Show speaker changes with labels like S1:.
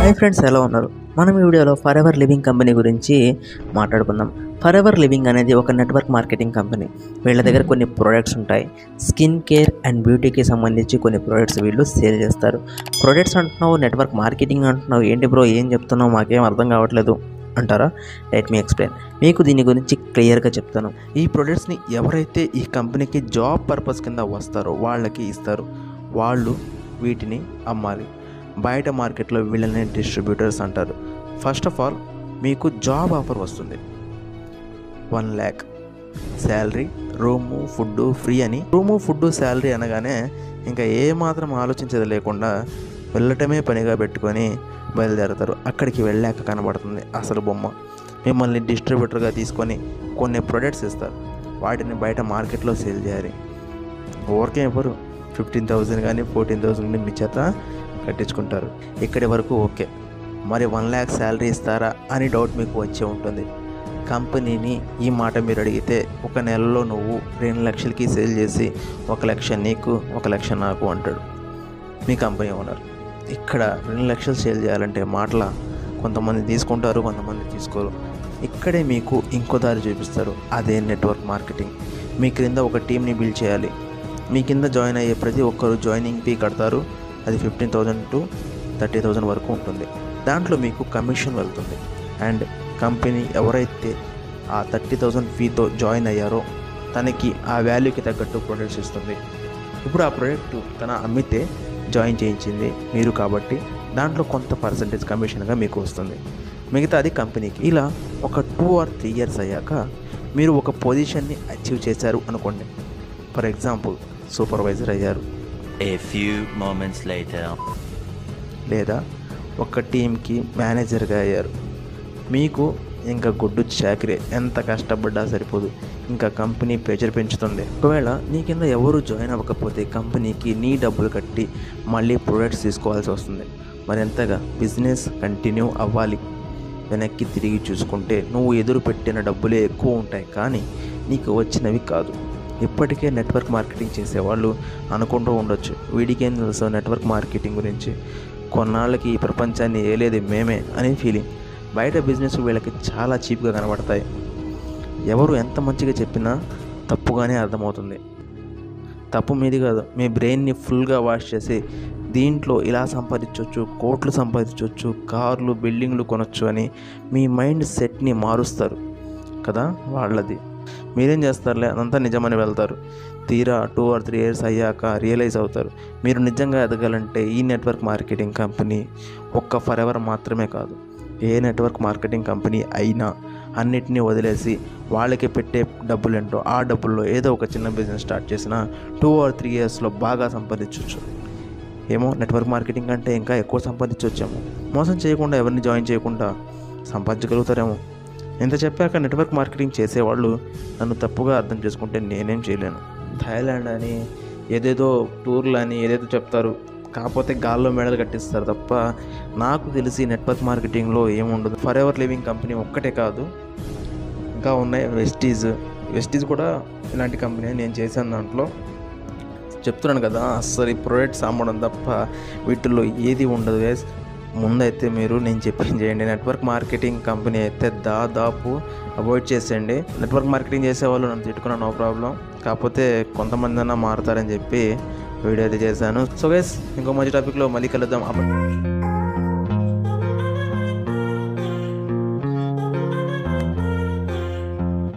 S1: Hi friends, ఎలా ఉన్నారు? మనం ఈ వీడియోలో ఫర్ ఎవర్ లివింగ్ కంపెనీ గురించి మాట్లాడుకుందాం. ఫర్ ఎవర్ లివింగ్ అనేది ఒక నెట్వర్క్ మార్కెటింగ్ కంపెనీ. వీళ్ళ దగ్గర కొన్ని ప్రోడక్ట్స్ ఉంటాయి. స్కిన్ కేర్ అండ్ బ్యూటీకి సంబంధించి కొన్ని ప్రోడక్ట్స్ వీళ్ళు సేల్ చేస్తారు. ప్రోడక్ట్స్ అంటున్నావు, నెట్వర్క్ మార్కెటింగ్ అంటున్నావు, ఏంటి బ్రో ఏం చెప్తున్నావు, మాకేం అర్థం కావట్లేదు అంటారా? Let me explain. మీకు దీని గురించి క్లియర్గా చెప్తాను. ఈ ప్రోడక్ట్స్ని ఎవరైతే ఈ కంపెనీకి జాబ్ పర్పస్ కింద వస్తారో వాళ్ళకి ఇస్తారు. వాళ్ళు వీటిని అమ్మాలి. బయట మార్కెట్లో వీళ్ళని డిస్ట్రిబ్యూటర్స్ అంటారు. ఫస్ట్ ఆఫ్ ఆల్ మీకు జాబ్ ఆఫర్ వస్తుంది. 1 lakh salary, room food free అని. రూము ఫుడ్ శాలరీ అనగానే ఇంకా ఏమాత్రం ఆలోచించేది లేకుండా వెళ్ళటమే పనిగా పెట్టుకొని బయలుదేరతారు. అక్కడికి వెళ్ళాక కనబడుతుంది అసలు బొమ్మ. మిమ్మల్ని డిస్ట్రిబ్యూటర్గా తీసుకొని కొన్ని ప్రొడక్ట్స్ ఇస్తారు. వాటిని బయట మార్కెట్లో సేల్ చేయాలి. ఊరికే ఎవరు 15,000 కానీ 14,000 మీ చేత కట్టించుకుంటారు. ఇక్కడి వరకు ఓకే. మరి 1 lakh శాలరీ ఇస్తారా అని డౌట్ మీకు వచ్చే ఉంటుంది. కంపెనీని ఈ మాట మీరు అడిగితే ఒక నెలలో నువ్వు 2 లక్షలకి సేల్ చేసి 1 లక్ష నీకు 1 లక్ష నాకు అంటాడు మీ కంపెనీ ఓనర్. ఇక్కడ 2 లక్షలు సేల్ చేయాలంటే మాటల కొంతమంది తీసుకుంటారు, కొంతమంది తీసుకోరు. ఇక్కడే మీకు ఇంకో దారి చూపిస్తారు. అదే నెట్వర్క్ మార్కెటింగ్. మీ క్రింద ఒక టీంని బిల్డ్ చేయాలి. మీ కింద జాయిన్ అయ్యే ప్రతి ఒక్కరు జాయినింగ్ ఫీ కడతారు. అది 15,000 to 30,000 వరకు ఉంటుంది. దాంట్లో మీకు కమిషన్ వెళ్తుంది. అండ్ కంపెనీ ఎవరైతే ఆ 30,000 ఫీతో జాయిన్ అయ్యారో తనకి ఆ వాల్యూకి తగ్గట్టు ప్రొడక్ట్స్ ఇస్తుంది. ఇప్పుడు ఆ ప్రోడక్ట్ తన అమ్మితే జాయిన్ చేయించింది మీరు కాబట్టి దాంట్లో కొంత పర్సంటేజ్ కమిషన్గా మీకు వస్తుంది. మిగతా అది కంపెనీకి. ఇలా ఒక 2 or 3 years అయ్యాక మీరు ఒక పొజిషన్ని అచీవ్ చేశారు అనుకోండి. ఫర్ ఎగ్జాంపుల్ సూపర్వైజర్ అయ్యారు.
S2: A few moments later.
S1: లేదా ఒక టీంకి మేనేజర్గా అయ్యారు. మీకు ఇంకా గుడ్డు చాకరీ, ఎంత కష్టపడ్డా సరిపోదు. ఇంకా కంపెనీ ప్రెజర్ పెంచుతుంది. ఒకవేళ నీ కింద ఎవరు జాయిన్ అవ్వకపోతే కంపెనీకి నీ డబ్బులు కట్టి మళ్ళీ ప్రొడక్ట్స్ తీసుకోవాల్సి వస్తుంది. మరి ఎంతగా బిజినెస్ కంటిన్యూ అవ్వాలి. వెనక్కి తిరిగి చూసుకుంటే నువ్వు ఎదురు పెట్టిన డబ్బులే ఎక్కువ ఉంటాయి, కానీ నీకు వచ్చినవి కాదు. ఇప్పటికే నెట్వర్క్ మార్కెటింగ్ చేసేవాళ్ళు అనుకుంటూ ఉండొచ్చు, వీడికేం తెలుసు నెట్వర్క్ మార్కెటింగ్ గురించి, కొన్నాళ్ళకి ఈ ప్రపంచాన్ని ఏలేది మేమే అని ఫీలింగ్. బయట బిజినెస్ వీళ్ళకి చాలా చీప్గా కనబడతాయి. ఎవరు ఎంత మంచిగా చెప్పినా తప్పుగానే అర్థమవుతుంది. తప్పు మీది కాదు, మీ బ్రెయిన్ని ఫుల్గా వాష్ చేసి దీంట్లో ఇలా సంపాదించవచ్చు, కోట్లు సంపాదించవచ్చు, కార్లు బిల్డింగ్లు కొనొచ్చు అని మీ మైండ్ సెట్ని మారుస్తారు కదా వాళ్ళది. మీరేం చేస్తారులే అదంతా నిజమని వెళ్తారు. తీరా 2 or 3 years అయ్యాక రియలైజ్ అవుతారు మీరు నిజంగా ఎదగాలంటే ఈ నెట్వర్క్ మార్కెటింగ్ కంపెనీ ఒక్క ఫర్ ఎవర్ మాత్రమే కాదు. ఏ నెట్వర్క్ మార్కెటింగ్ కంపెనీ అయినా అన్నిటినీ వదిలేసి వాళ్ళకి పెట్టే డబ్బులేంటో ఆ డబ్బుల్లో ఏదో ఒక చిన్న బిజినెస్ స్టార్ట్ చేసినా 2 or 3 yearsలో బాగా సంపాదించవచ్చు. ఏమో నెట్వర్క్ మార్కెటింగ్ అంటే ఇంకా ఎక్కువ సంపాదించవచ్చేమో. మోసం చేయకుండా ఎవరిని జాయిన్ చేయకుండా సంపాదించగలుగుతారేమో. ఇంత చెప్పాక నెట్వర్క్ మార్కెటింగ్ చేసేవాళ్ళు నన్ను తప్పుగా అర్థం చేసుకుంటే నేనేం చేయలేను. థాయిలాండ్ అని ఏదేదో టూర్లు అని ఏదేదో చెప్తారు, కాకపోతే గాల్లో మెడలు కట్టిస్తారు తప్ప నాకు తెలిసి నెట్వర్క్ మార్కెటింగ్లో ఏముండదు. ఫర్ ఎవర్ లివింగ్ కంపెనీ ఒక్కటే కాదు, ఇంకా ఉన్నాయి. వెస్టీజ్ కూడా ఇలాంటి కంపెనీ నేను చేశాను. దాంట్లో చెప్తున్నాను కదా, అస్సలు ఈ ప్రొడక్ట్స్ అమ్మడం తప్ప వీటిల్లో ఏది ఉండదు గైస్. ముందైతే మీరు నేను చెప్పింది చేయండి. నెట్వర్క్ మార్కెటింగ్ కంపెనీ అయితే దాదాపు అవాయిడ్ చేసేయండి. నెట్వర్క్ మార్కెటింగ్ చేసేవాళ్ళు నన్ను తిట్టుకున్నా నో ప్రాబ్లం, కాకపోతే కొంతమంది అన్నా మారుతారని చెప్పి వీడియో అయితే చేశాను. సో గైస్, ఇంకో మంచి టాపిక్లో మళ్ళీ కలుద్దాం.